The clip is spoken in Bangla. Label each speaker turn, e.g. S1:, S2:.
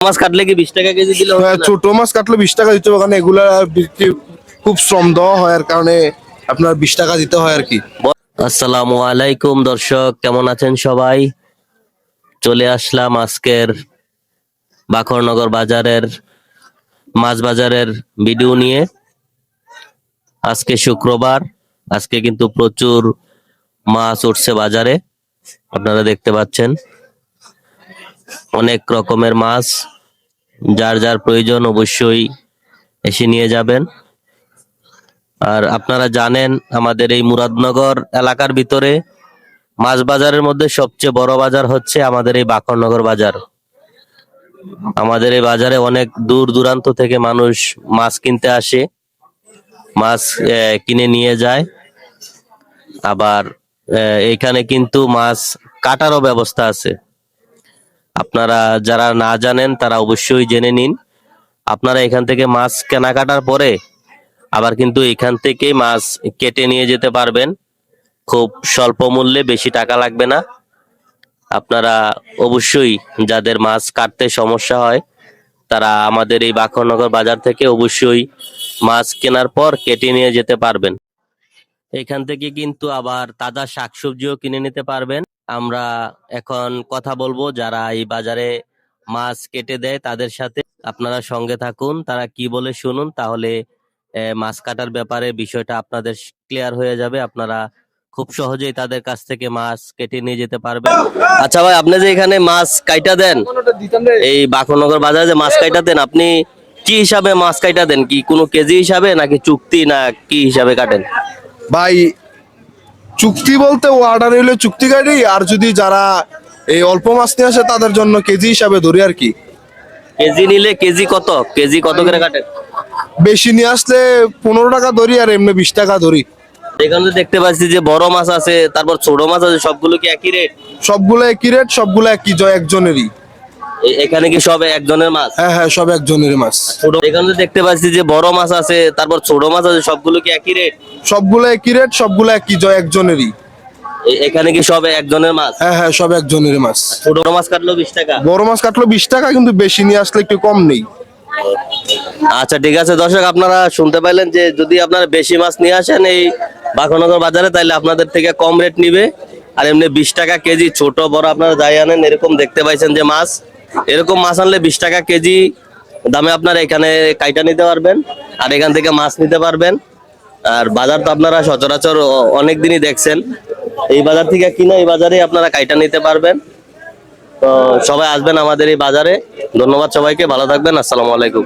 S1: মাছ কাটলে কি 20 টাকা কেজি দিলে হবে না?
S2: ছোট মাছ কাটলে 20 টাকা দিতে হবে, কারণ এগুলা খুব শ্রম দেওয়া হয়, আর কারণে আপনার 20 টাকা দিতে হয় আর কি।
S1: আসসালামু আলাইকুম দর্শক, কেমন আছেন সবাই? চলে আসলাম আজকের বাখরনগর বাজারের মাছ বাজারের ভিডিও নিয়ে। আজকে শুক্রবার, আজকে কিন্তু প্রচুর মাছ উঠছে বাজারে, আপনারা দেখতে পাচ্ছেন। অনেক রকমের মাছ, যার যার প্রয়োজন অবশ্যই এসে নিয়ে যাবেন। আর আপনারা জানেন আমাদের এই মুরাদনগর এলাকার ভিতরে মাছ বাজারের মধ্যে সবচেয়ে বড় বাজার হচ্ছে আমাদের এই বাখরনগর বাজার। আমাদের এই বাজারে অনেক দূর দূরান্ত থেকে মানুষ মাছ কিনতে আসে, মাছ কিনে নিয়ে যায়। আবার এইখানে কিন্তু মাছ কাটারও ব্যবস্থা আছে। আপনারা যারা না জানেন তারা অবশ্যই জেনে নিন। আপনারা এখান থেকে মাছ কেনাকাটার পরে আবার কিন্তু এখান থেকেই মাছ কেটে নিয়ে যেতে পারবেন, খুব স্বল্প মূল্যে, বেশি টাকা লাগবে না। আপনারা অবশ্যই যাদের মাছ কাটতে সমস্যা হয় তারা আমাদের এই বাখরনগর বাজার থেকে অবশ্যই মাছ কেনার পর কেটে নিয়ে যেতে পারবেন। এখান থেকে কিন্তু আবার তাজা শাকসবজিও কিনে নিতে পারবেন। আমরা এখন কথা বলবো যারা এই বাজারে মাছ কেটে দেয় তাদের সাথে। আপনারা সঙ্গে থাকুন, তারা কি বলে শুনুন, তাহলে মাছ কাটার ব্যাপারে বিষয়টা আপনাদের ক্লিয়ার হয়ে যাবে। আপনারা খুব সহজেই তাদের কাছ থেকে মাছ কেটে নিয়ে যেতে পারবেন। আচ্ছা ভাই, আপনি যে এখানে মাছ কাইটা দেন, এই বাখরনগর বাজারে যে মাছ কাইটা দেন, আপনি কি হিসাবে মাছ কাইটা দেন? কি কোনো কেজি হিসাবে নাকি চুক্তি, না কি হিসাবে কাটেন?
S2: ভাই চুক্তি বলতে অর্ডার হইলে চুক্তি গাড়ি, আর যদি যারা এই অল্প মাছ নিয়ে আসে তাদের জন্য কেজি হিসাবে ধরি আর কি।
S1: কেজি নিলে কেজি কত করে কাটেন?
S2: বেশি নিয়ে আসলে 15 টাকা ধরি, আর এমনি 20 টাকা ধরি।
S1: এখানে দেখতে পাচ্ছি যে বড় মাছ আছে, তারপর ছোট মাছ আছে, সবগুলো কি একই রেট?
S2: সবগুলো একই রেট, সবগুলো একই, একজনেরই।
S1: এখানে কি সব একজনের মাছ?
S2: হ্যাঁ হ্যাঁ, সব একজনেরই মাছ।
S1: ছোট, এখানে দেখতে পাচ্ছি যে বড় মাছ আছে, তারপর ছোট মাছ আছে, সবগুলো কি একই রেট?
S2: সবগুলো একই রেট, সবগুলো একই, একজনেরই।
S1: এখানে কি সব একজনের মাছ?
S2: হ্যাঁ হ্যাঁ, সব একজনেরই মাছ।
S1: ছোট মাছ কাটলো 20 টাকা,
S2: বড় মাছ কাটলো 20 টাকা, কিন্তু বেশি নিয়ে আসলে একটু কম নেই।
S1: আচ্ছা ঠিক আছে দর্শক, আপনারা শুনতে পাইলেন যে যদি আপনারা বেশি মাছ নিয়ে আসেন এই বাখরনগর বাজারে, তাহলে আপনাদের থেকে কম রেট নিবে। আর এমনি 20 টাকা কেজি, ছোট বড় আপনারা যাই আনেন, এরকম দেখতে পাইছেন যে মাছ, এরকম মাছ আনলে 20 টাকা কেজি দামে আপনারা এখানে কাইটা নিতে পারবেন, আর এখান থেকে মাছ নিতে পারবেন। আর বাজার তো আপনারা সচরাচর অনেক দিনই দেখছেন, এই বাজার থেকে কিনা এই বাজারে আপনারা কাইটা নিতে পারবেন। তো সবাই আসবেন আমাদের এই বাজারে। ধন্যবাদ সবাইকে, ভালো থাকবেন, আসসালামু আলাইকুম।